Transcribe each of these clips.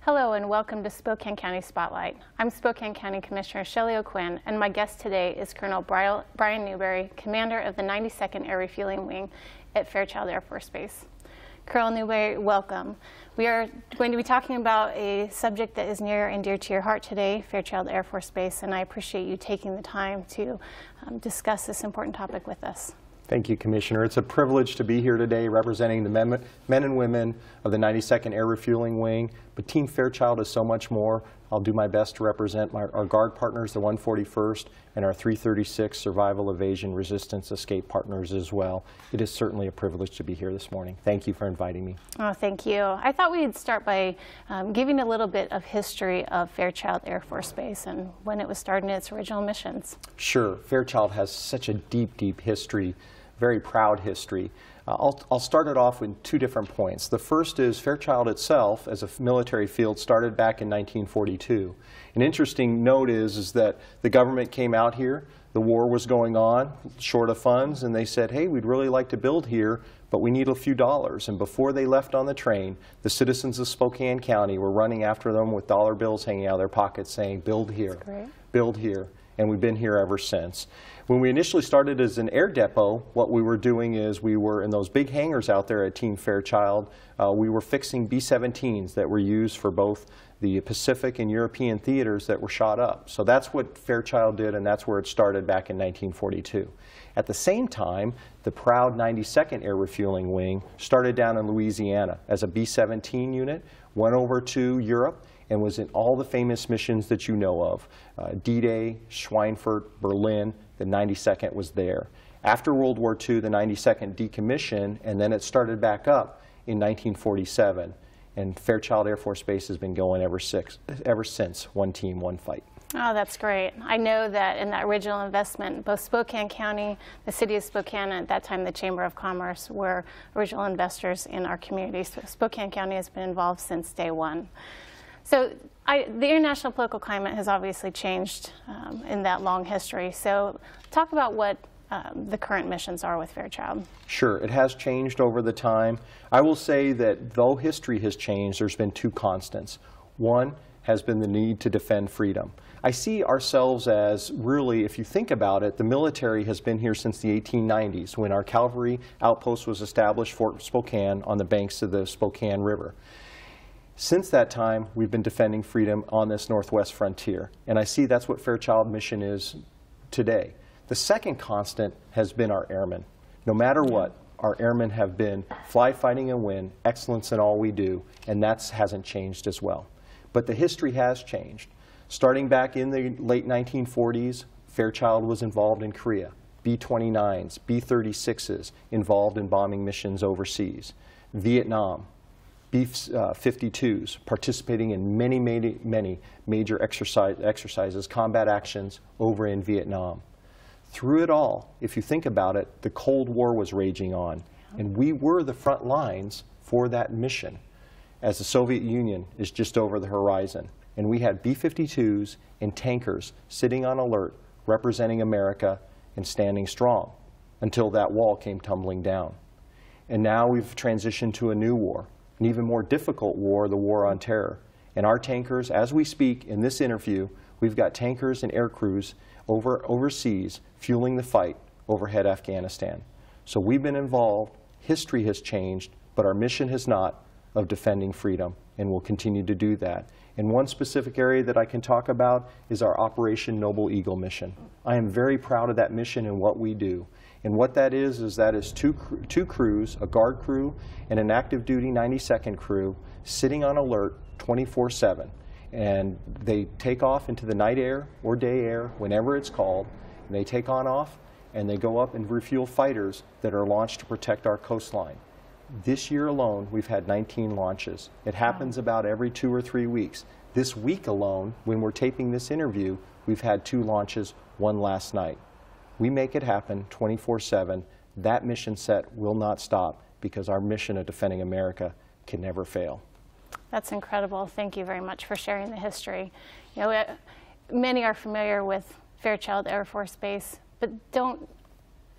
Hello and welcome to Spokane County Spotlight. I'm Spokane County Commissioner Shelley O'Quinn, and my guest today is Colonel Brian Newberry, Commander of the 92nd Air Refueling Wing at Fairchild Air Force Base. Colonel Newberry, welcome. We are going to be talking about a subject that is near and dear to your heart today, Fairchild Air Force Base, and I appreciate you taking the time to discuss this important topic with us. Thank you, Commissioner. It's a privilege to be here today representing the men and women of the 92nd Air Refueling Wing, but Team Fairchild is so much more. I'll do my best to represent our Guard partners, the 141st, and our 336 Survival, Evasion, Resistance, Escape partners as well. It is certainly a privilege to be here this morning. Thank you for inviting me. Oh, thank you. I thought we'd start by giving a little bit of history of Fairchild Air Force Base and when it was started in its original missions. Sure. Fairchild has such a deep, deep history, very proud history. I'll start it off with two different points. The first is Fairchild itself, as a military field, started back in 1942. An interesting note is that the government came out here, the war was going on, short of funds, and they said, hey, we'd really like to build here, but we need a few dollars. And before they left on the train, the citizens of Spokane County were running after them with dollar bills hanging out of their pockets saying, build here, build here. And we've been here ever since. When we initially started as an air depot, what we were doing is we were in those big hangars out there at Team Fairchild. We were fixing B-17s that were used for both the Pacific and European theaters that were shot up. So that's what Fairchild did, and that's where it started back in 1942. At the same time, the proud 92nd Air Refueling Wing started down in Louisiana as a B-17 unit, went over to Europe, and was in all the famous missions that you know of. D-Day, Schweinfurt, Berlin, the 92nd was there. After World War II, the 92nd decommissioned, and then it started back up in 1947. And Fairchild Air Force Base has been going ever since, one team, one fight. Oh, that's great. I know that in that original investment, both Spokane County, the City of Spokane, and at that time the Chamber of Commerce, were original investors in our community. So Spokane County has been involved since day one. So the international political climate has obviously changed in that long history. So talk about what the current missions are with Fairchild. Sure, it has changed over the time. I will say that though history has changed, there's been two constants. One has been the need to defend freedom. I see ourselves as really, if you think about it, the military has been here since the 1890s when our cavalry outpost was established, Fort Spokane, on the banks of the Spokane River. Since that time, we've been defending freedom on this northwest frontier, and I see that's what Fairchild mission is today. The second constant has been our airmen. No matter what, our airmen have been fly, fighting, and win, excellence in all we do, and that hasn't changed as well. But the history has changed. Starting back in the late 1940s, Fairchild was involved in Korea, B-29s, B-36s, involved in bombing missions overseas. Vietnam, B-52s, participating in many major exercises, combat actions over in Vietnam. Through it all, if you think about it, the Cold War was raging on, and we were the front lines for that mission, as the Soviet Union is just over the horizon. And we had B-52s and tankers sitting on alert, representing America and standing strong, until that wall came tumbling down. And now we've transitioned to a new war. An even more difficult war, the war on terror. And our tankers, as we speak in this interview, we've got tankers and air crews overseas fueling the fight overhead Afghanistan. So we've been involved, history has changed, but our mission has not, of defending freedom, and we'll continue to do that. And one specific area that I can talk about is our Operation Noble Eagle mission. I am very proud of that mission and what we do. And what that is two crews, a Guard crew and an active duty 92nd crew, sitting on alert 24/7. And they take off into the night air or day air, whenever it's called. And they take on off and they go up and refuel fighters that are launched to protect our coastline. This year alone, we've had 19 launches. It happens about every 2 or 3 weeks. This week alone, when we're taping this interview, we've had 2 launches, one last night. We make it happen 24/7. That mission set will not stop because our mission of defending America can never fail. That's incredible. Thank you very much for sharing the history. You know, many are familiar with Fairchild Air Force Base, but don't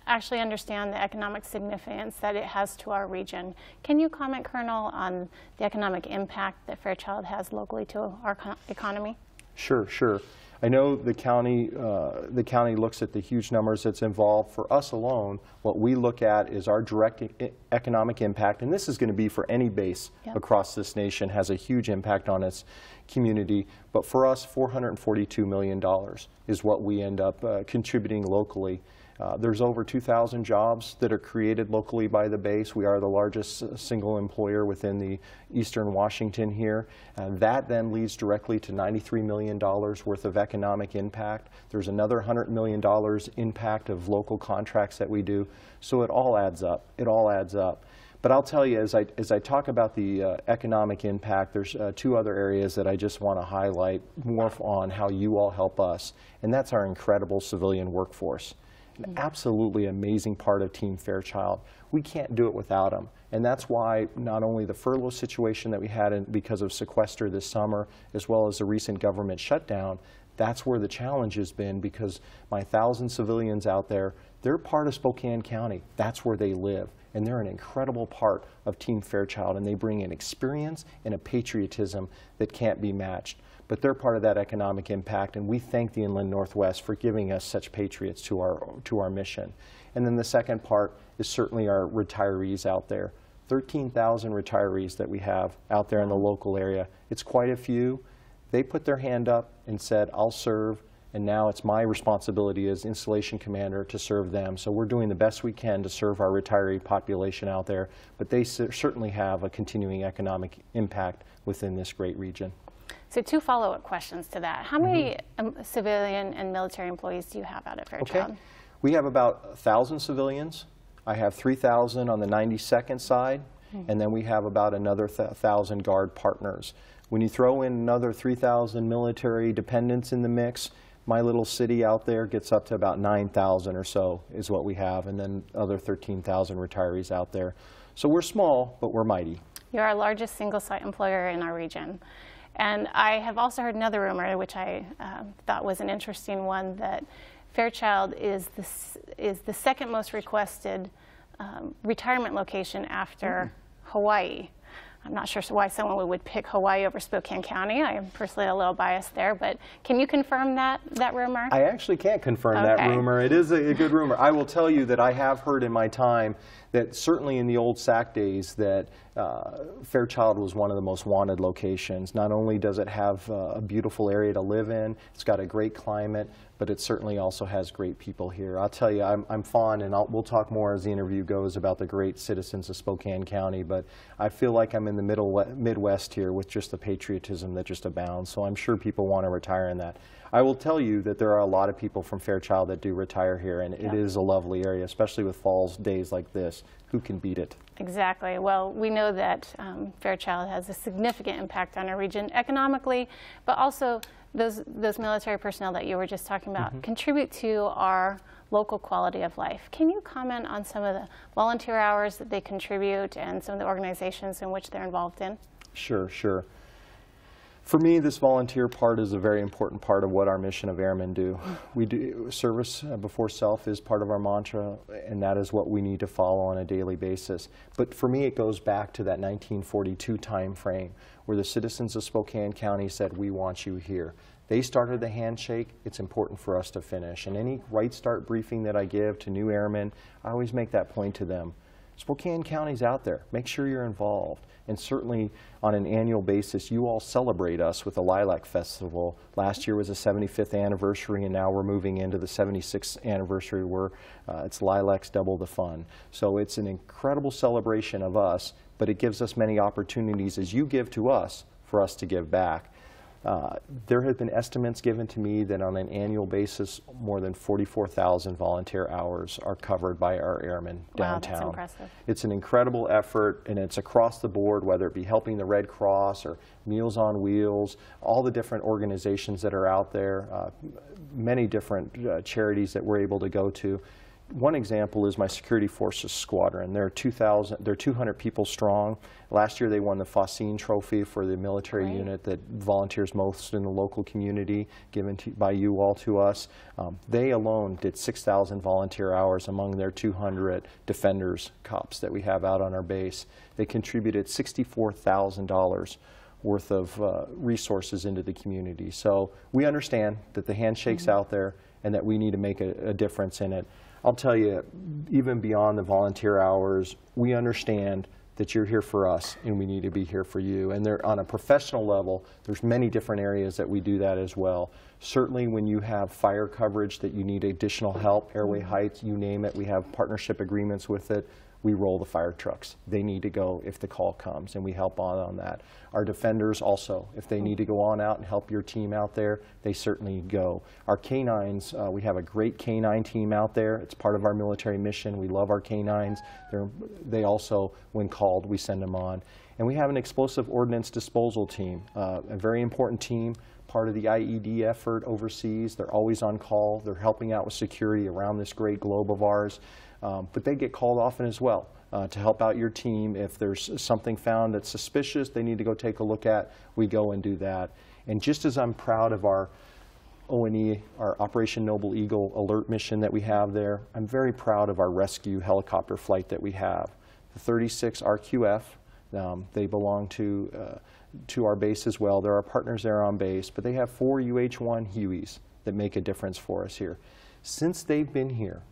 actually understand the economic significance that it has to our region. Can you comment, Colonel, on the economic impact that Fairchild has locally to our economy? Sure, sure. I know the county looks at the huge numbers that's involved. For us alone, what we look at is our direct economic impact, and this is going to be for any base across this nation, has a huge impact on its community. But for us, $442 million is what we end up contributing locally. There's over 2,000 jobs that are created locally by the base. We are the largest single employer within the Eastern Washington here. That then leads directly to $93 million worth of economic impact. There's another $100 million impact of local contracts that we do. So it all adds up. It all adds up. But I'll tell you, as I talk about the economic impact, there's two other areas that I just want to highlight more on how you all help us, and that's our incredible civilian workforce. An absolutely amazing part of Team Fairchild. We can't do it without them. And that's why not only the furlough situation that we had because of sequester this summer, as well as the recent government shutdown, that's where the challenge has been, because my 1,000 civilians out there, they're part of Spokane County. That's where they live. And they're an incredible part of Team Fairchild, and they bring an experience and a patriotism that can't be matched. But they're part of that economic impact, and we thank the Inland Northwest for giving us such patriots to our mission. And then the second part is certainly our retirees out there. 13,000 retirees that we have out there in the local area. It's quite a few. They put their hand up and said, I'll serve, and now it's my responsibility as installation commander to serve them. So we're doing the best we can to serve our retiree population out there, but they certainly have a continuing economic impact within this great region. So two follow-up questions to that. How many civilian and military employees do you have out at Fairchild? Okay. We have about 1,000 civilians. I have 3,000 on the 92nd side, and then we have about another 1,000 guard partners. When you throw in another 3,000 military dependents in the mix, my little city out there gets up to about 9,000 or so is what we have, and then other 13,000 retirees out there. So we're small, but we're mighty. You're our largest single-site employer in our region. And I have also heard another rumor, which I thought was an interesting one, that Fairchild is the second most requested retirement location after Hawaii. I'm not sure why someone would pick Hawaii over Spokane County. I am personally a little biased there, but can you confirm that rumor? I actually can't confirm that rumor. It is a good rumor. I will tell you that I have heard in my time that certainly in the old SAC days that Fairchild was one of the most wanted locations. Not only does it have a beautiful area to live in, it's got a great climate, but it certainly also has great people here. I'll tell you, I'm fond, and we'll talk more as the interview goes about the great citizens of Spokane County, but I feel like I'm in the Midwest here with just the patriotism that just abounds, so I'm sure people want to retire in that. I will tell you that there are a lot of people from Fairchild that do retire here, and it is a lovely area, especially with fall days like this. Who can beat it? Exactly. Well, we know that Fairchild has a significant impact on our region economically, but also those military personnel that you were just talking about contribute to our local quality of life. Can you comment on some of the volunteer hours that they contribute and some of the organizations in which they're involved in? Sure, sure. For me, this volunteer part is a very important part of what our mission of airmen do. We do service before self is part of our mantra, and that is what we need to follow on a daily basis. But for me, it goes back to that 1942 time frame where the citizens of Spokane County said, we want you here. They started the handshake. It's important for us to finish. And any right start briefing that I give to new airmen, I always make that point to them. Spokane County's out there. Make sure you're involved. And certainly on an annual basis, you all celebrate us with the Lilac Festival. Last year was the 75th anniversary, and now we're moving into the 76th anniversary where it's Lilacs Double the Fun. So it's an incredible celebration of us, but it gives us many opportunities as you give to us for us to give back. There have been estimates given to me that on an annual basis, more than 44,000 volunteer hours are covered by our airmen downtown. Wow, that's impressive. It's an incredible effort, and it's across the board, whether it be helping the Red Cross or Meals on Wheels, all the different organizations that are out there, many different charities that we're able to go to. One example is my security forces squadron. They're 200 people strong. Last year they won the Faucine Trophy for the military unit that volunteers most in the local community, given by you all to us. They alone did 6,000 volunteer hours among their 200 defenders, cops that we have out on our base. They contributed $64,000 worth of resources into the community. So we understand that the handshake's out there and that we need to make a difference in it. I'll tell you, even beyond the volunteer hours, we understand that you're here for us and we need to be here for you. And on a professional level, there's many different areas that we do that as well. Certainly when you have fire coverage that you need additional help, airway heights, you name it, we have partnership agreements with it. We roll the fire trucks. They need to go if the call comes, and we help on that. Our defenders also, if they need to go on out and help your team out there, they certainly go. Our canines, we have a great canine team out there. It's part of our military mission. We love our canines. They also, when called, we send them on. And we have an explosive ordnance disposal team, a very important team, part of the IED effort overseas. They're always on call. They're helping out with security around this great globe of ours. But they get called often as well to help out your team. If there's something found that's suspicious they need to go take a look at, we go and do that. And just as I'm proud of our O&E, our Operation Noble Eagle alert mission that we have there, I'm very proud of our rescue helicopter flight that we have. The 36 RQF, they belong to our base as well. They're our partners there on base, but they have 4 UH-1 Hueys that make a difference for us here. Since they've been here,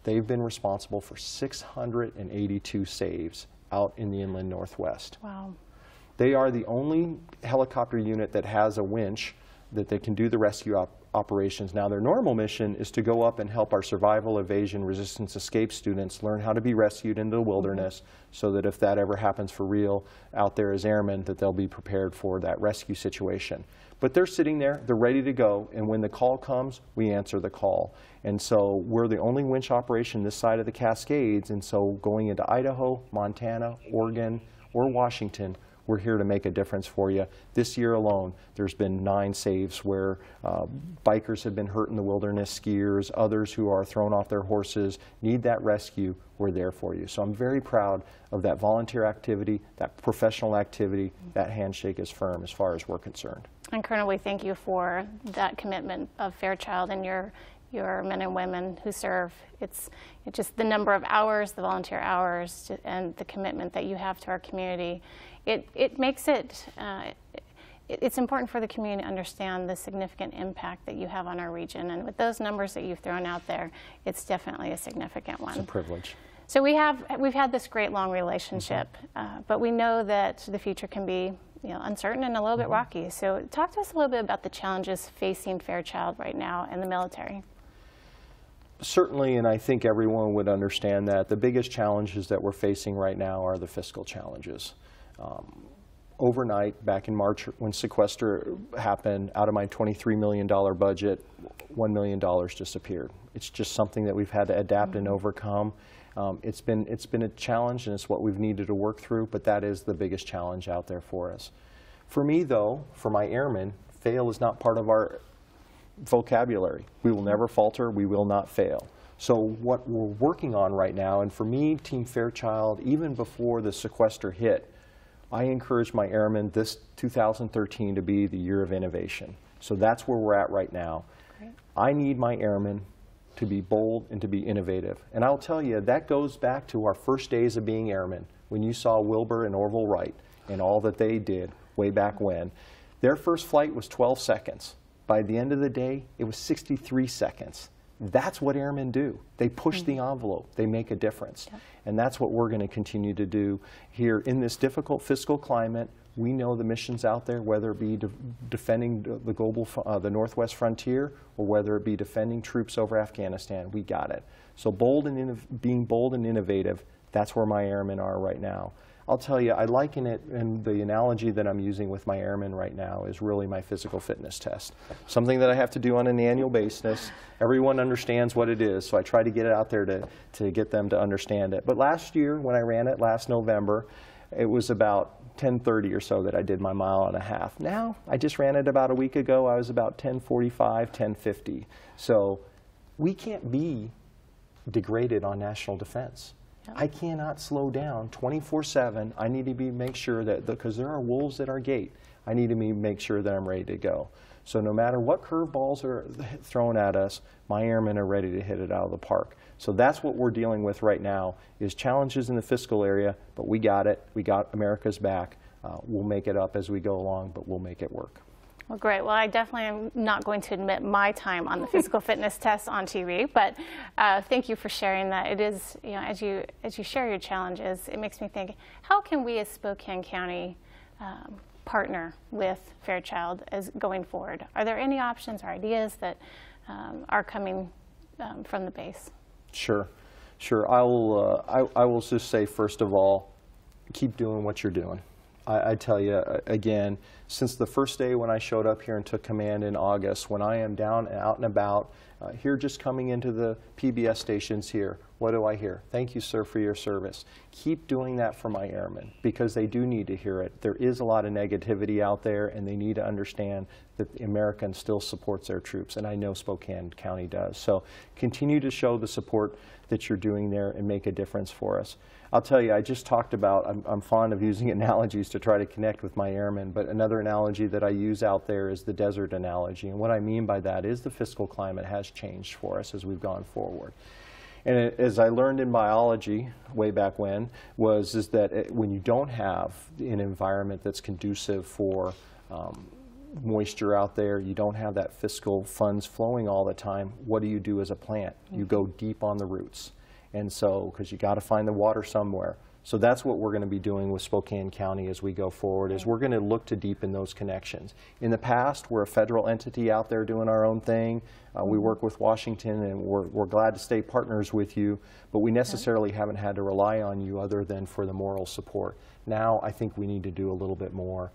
they've been responsible for 682 saves out in the inland Northwest. Wow. They are the only helicopter unit that has a winch that they can do the rescue operations. Now, their normal mission is to go up and help our survival, evasion, resistance, escape students learn how to be rescued into the wilderness so that if that ever happens for real out there as airmen, that they'll be prepared for that rescue situation. But they're sitting there, they're ready to go, and when the call comes, we answer the call. And so we're the only winch operation this side of the Cascades, and so going into Idaho, Montana, Oregon, or Washington, we're here to make a difference for you. This year alone, there's been 9 saves where bikers have been hurt in the wilderness, skiers, others who are thrown off their horses, need that rescue, we're there for you. So I'm very proud of that volunteer activity, that professional activity. That handshake is firm as far as we're concerned. And Colonel, we thank you for that commitment of Fairchild and your men and women who serve. It's just the number of hours, the volunteer hours, and the commitment that you have to our community. It makes it, it's important for the community to understand the significant impact that you have on our region. And with those numbers that you've thrown out there, it's definitely a significant one. It's a privilege. So we've had this great long relationship, but we know that the future can be uncertain and a little bit rocky. So talk to us a little bit about the challenges facing Fairchild right now in the military. Certainly, and I think everyone would understand that the biggest challenges that we're facing right now are the fiscal challenges. Overnight, back in March, when sequester happened, out of my $23 million budget, $1 million disappeared. It's just something that we've had to adapt and overcome. It's been a challenge, and it's what we've needed to work through, but that is the biggest challenge out there for us. For me, though, for my airmen, fail is not part of our vocabulary. We will never falter. We will not fail. So what we're working on right now, and for me, Team Fairchild, even before the sequester hit, I encourage my airmen this 2013 to be the year of innovation. So that's where we're at right now. Great. I need my airmen to be bold and to be innovative. And I'll tell you, that goes back to our first days of being airmen, when you saw Wilbur and Orville Wright and all that they did way back when. Their first flight was 12 seconds. By the end of the day, it was 63 seconds. That's what airmen do. They push the envelope. They make a difference. Yep. And that's what we're going to continue to do here in this difficult fiscal climate. We know the missions out there, whether it be defending the Northwest frontier or whether it be defending troops over Afghanistan. We got it. So being bold and innovative, that's where my airmen are right now. I'll tell you, I liken it, and the analogy that I'm using with my airmen right now is really my physical fitness test. Something that I have to do on an annual basis. Everyone understands what it is, so I try to get it out there to get them to understand it. But last year, when I ran it last November, it was about 10:30 or so that I did my mile and a half. Now, I just ran it about a week ago. I was about 10:45, 10:50. So we can't be degraded on national defense. I cannot slow down 24/7. I need to make sure that, because there are wolves at our gate, I need to make sure that I'm ready to go. So no matter what curveballs are thrown at us, my airmen are ready to hit it out of the park. So that's what we're dealing with right now, is challenges in the fiscal area, but we got it. We got America's back. We'll make it up as we go along, but we'll make it work. Well, great. Well, I definitely am not going to admit my time on the physical fitness test on TV, but thank you for sharing that. It is, you know, as you share your challenges, it makes me think, how can we as Spokane County partner with Fairchild as going forward? Are there any options or ideas that are coming from the base? Sure. I will just say, first of all, keep doing what you're doing. I tell you, again, since the first day when I showed up here and took command in August, when I am down and out and about, here just coming into the PBS stations here, what do I hear? Thank you, sir, for your service. Keep doing that for my airmen, because they do need to hear it. There is a lot of negativity out there, and they need to understand that the American still supports their troops, and I know Spokane County does. So continue to show the support that you're doing there and make a difference for us. I'll tell you, I just talked about, I'm fond of using analogies to try to connect with my airmen, but another analogy that I use out there is the desert analogy. And what I mean by that is the fiscal climate has changed for us as we've gone forward. And as I learned in biology way back when, is that when you don't have an environment that's conducive for moisture out there, you don't have that fiscal funds flowing all the time, what do you do as a plant? You go deep on the roots. And so, because you got to find the water somewhere. So that's what we're going to be doing with Spokane County as we go forward, is we're going to look to deepen those connections. In the past, we're a federal entity out there doing our own thing. We work with Washington, and we're glad to stay partners with you, but we necessarily haven't had to rely on you other than for the moral support. Now, I think we need to do a little bit more.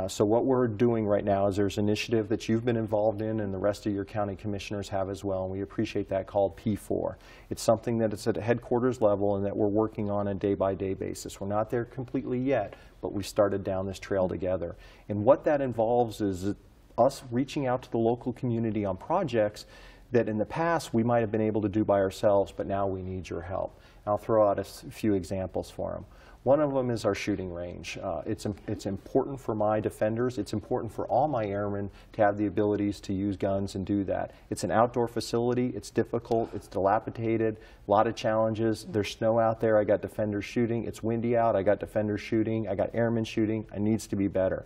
So what we're doing right now is there's an initiative that you've been involved in and the rest of your county commissioners have as well, and we appreciate that, called P4. It's something that it's at a headquarters level and that we're working on a day-by-day basis. We're not there completely yet, but we started down this trail together. And what that involves is us reaching out to the local community on projects that in the past we might have been able to do by ourselves, but now we need your help. I'll throw out a few examples for them. One of them is our shooting range. It's important for my defenders. It's important for all my airmen to have the abilities to use guns and do that. It's an outdoor facility. It's difficult. It's dilapidated. A lot of challenges. There's snow out there. I got defenders shooting. It's windy out. I got defenders shooting. I got airmen shooting. It needs to be better.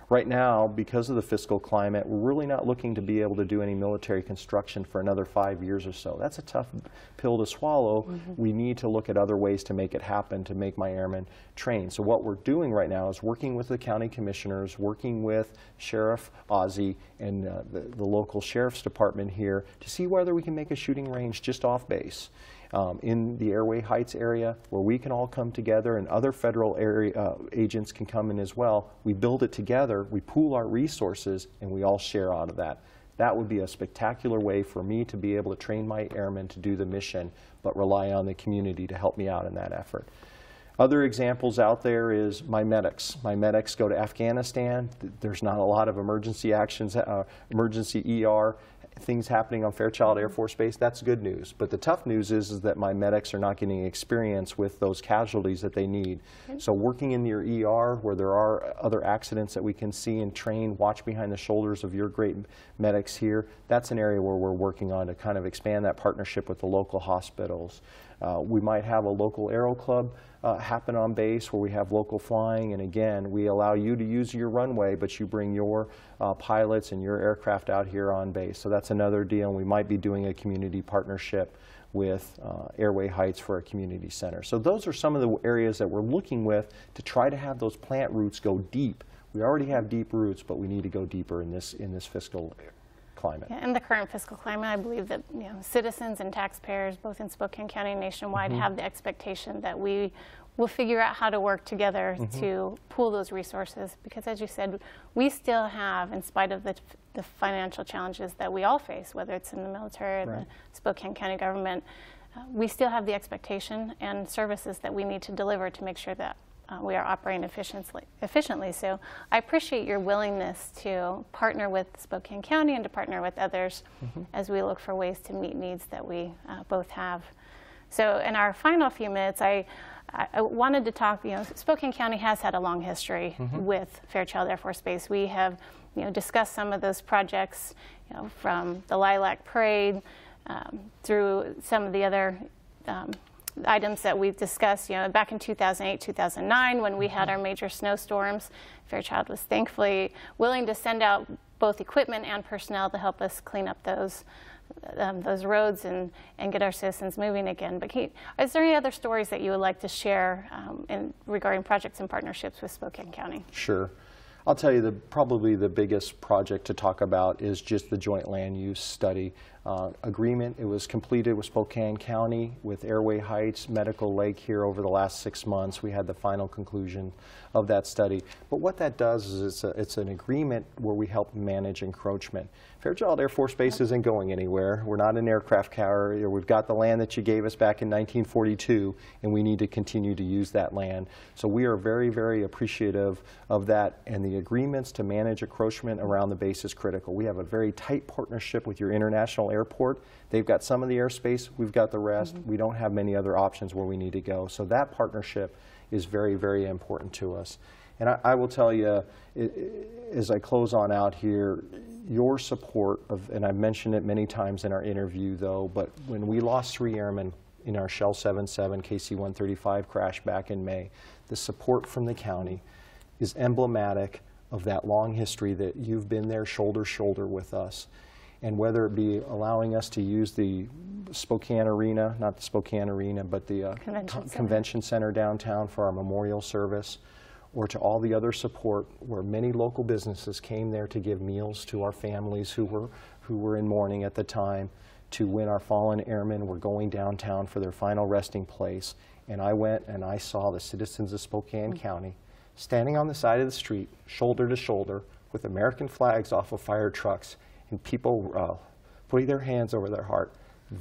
Right now, because of the fiscal climate, we're really not looking to be able to do any military construction for another 5 years or so. That's a tough pill to swallow. We need to look at other ways to make it happen, to make my airmen train. So what we're doing right now is working with the county commissioners, working with Sheriff Ozzie and the local sheriff's department here to see whether we can make a shooting range just off base. In the Airway Heights area, where we can all come together and other federal area agents can come in as well. We build it together, we pool our resources, and we all share out of that. That would be a spectacular way for me to be able to train my airmen to do the mission, but rely on the community to help me out in that effort. Other examples out there is my medics. My medics go to Afghanistan. There's not a lot of emergency actions, emergency ER things happening on Fairchild Air Force Base. That's good news. But the tough news is that my medics are not getting experience with those casualties that they need. So working in your ER where there are other accidents that we can see and train, watch behind the shoulders of your great medics here, that's an area where we're working on to kind of expand that partnership with the local hospitals. We might have a local aero club happen on base where we have local flying, and again, we allow you to use your runway, but you bring your pilots and your aircraft out here on base. So that's another deal, and we might be doing a community partnership with Airway Heights for a community center. So those are some of the areas that we're looking with to try to have those plant roots go deep. We already have deep roots, but we need to go deeper in this fiscal climate. Yeah, in the current fiscal climate, I believe that citizens and taxpayers, both in Spokane County and nationwide, have the expectation that we will figure out how to work together to pool those resources. Because as you said, we still have, in spite of the financial challenges that we all face, whether it's in the military or the Spokane County government, we still have the expectation and services that we need to deliver to make sure that we are operating efficiently. So I appreciate your willingness to partner with Spokane County and to partner with others as we look for ways to meet needs that we both have. So in our final few minutes, I wanted to talk, Spokane County has had a long history with Fairchild Air Force Base. We have, discussed some of those projects, from the Lilac Parade through some of the other items that we've discussed. Back in 2008, 2009, when we had our major snowstorms, Fairchild was thankfully willing to send out both equipment and personnel to help us clean up those roads and get our citizens moving again. But is there any other stories that you would like to share regarding projects and partnerships with Spokane County? Sure. I'll tell you, probably the biggest project to talk about is just the joint land use study agreement. It was completed with Spokane County, with Airway Heights, Medical Lake here over the last 6 months. We had the final conclusion of that study. But what that does is it's an agreement where we help manage encroachment. Fairchild Air Force Base isn't going anywhere. We're not an aircraft carrier. We've got the land that you gave us back in 1942, and we need to continue to use that land. So we are very, very appreciative of that, and the agreements to manage encroachment around the base is critical. We have a very tight partnership with your international airport. They've got some of the airspace, we've got the rest. We don't have many other options where we need to go. So that partnership is very, very important to us. And I will tell you, as I close on out here, your support of, and I've mentioned it many times in our interview though, but when we lost 3 airmen in our Shell 77 KC-135 crash back in May, the support from the county is emblematic of that long history that you've been there shoulder to shoulder with us. And whether it be allowing us to use the Spokane Arena, not the Spokane Arena, but the Convention Center downtown for our memorial service, or to all the other support where many local businesses came there to give meals to our families who were in mourning at the time, to when our fallen airmen were going downtown for their final resting place. And I went and I saw the citizens of Spokane County standing on the side of the street, shoulder to shoulder, with American flags off of fire trucks, and people putting their hands over their heart.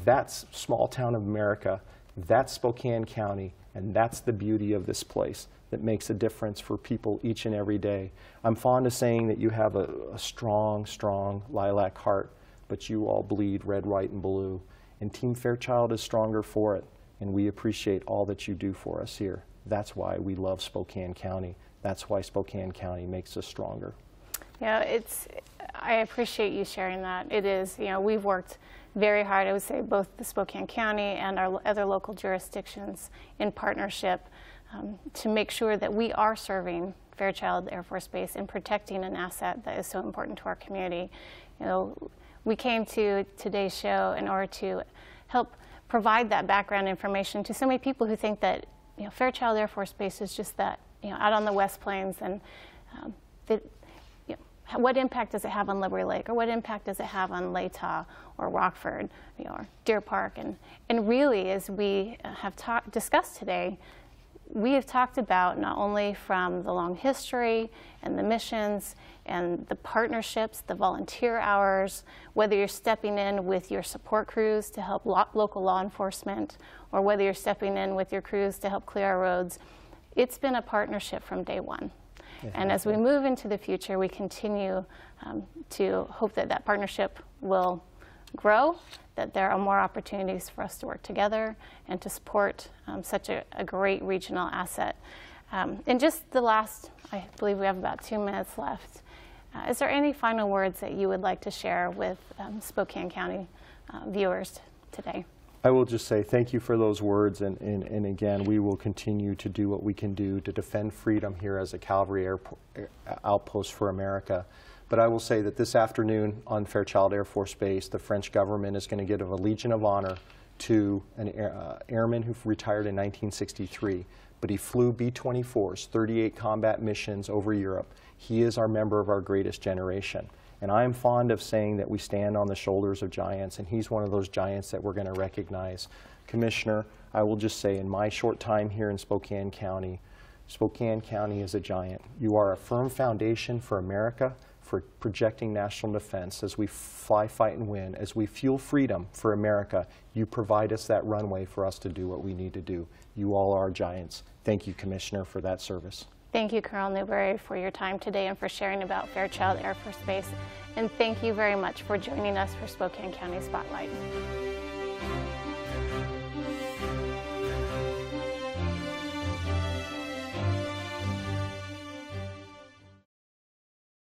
That's small town America, that's Spokane County, and that's the beauty of this place that makes a difference for people each and every day. I'm fond of saying that you have a strong, strong lilac heart, but you all bleed red, white, and blue. And Team Fairchild is stronger for it, and we appreciate all that you do for us here. That's why we love Spokane County. That's why Spokane County makes us stronger. I appreciate you sharing that. It is, we've worked very hard, I would say, both the Spokane County and our other local jurisdictions in partnership to make sure that we are serving Fairchild Air Force Base and protecting an asset that is so important to our community. We came to today's show in order to help provide that background information to so many people who think that Fairchild Air Force Base is just that, out on the West Plains, and what impact does it have on Newberry Lake, or what impact does it have on Latah or Rockford, or Deer Park? And really, as we have discussed today, we have talked about not only from the long history and the missions and the partnerships, the volunteer hours, whether you're stepping in with your support crews to help local law enforcement, or whether you're stepping in with your crews to help clear our roads. It's been a partnership from day one. Yeah. And as we move into the future, we continue to hope that that partnership will grow, that there are more opportunities for us to work together and to support such a great regional asset. In just the last, I believe we have about 2 minutes left, is there any final words that you would like to share with Spokane County viewers today? I will just say thank you for those words, and again, we will continue to do what we can do to defend freedom here as a cavalry outpost for America. But I will say that this afternoon on Fairchild Air Force Base, the French government is going to give a Legion of Honor to an airman who retired in 1963, but he flew B-24s, 38 combat missions over Europe. He is our member of our greatest generation. And I am fond of saying that we stand on the shoulders of giants, and he's one of those giants that we're going to recognize. Commissioner, I will just say in my short time here in Spokane County is a giant. You are a firm foundation for America, for projecting national defense. As we fly, fight, and win, as we fuel freedom for America, you provide us that runway for us to do what we need to do. You all are giants. Thank you, Commissioner, for that service. Thank you, Colonel Newberry, for your time today and for sharing about Fairchild Air Force Base. And thank you very much for joining us for Spokane County Spotlight.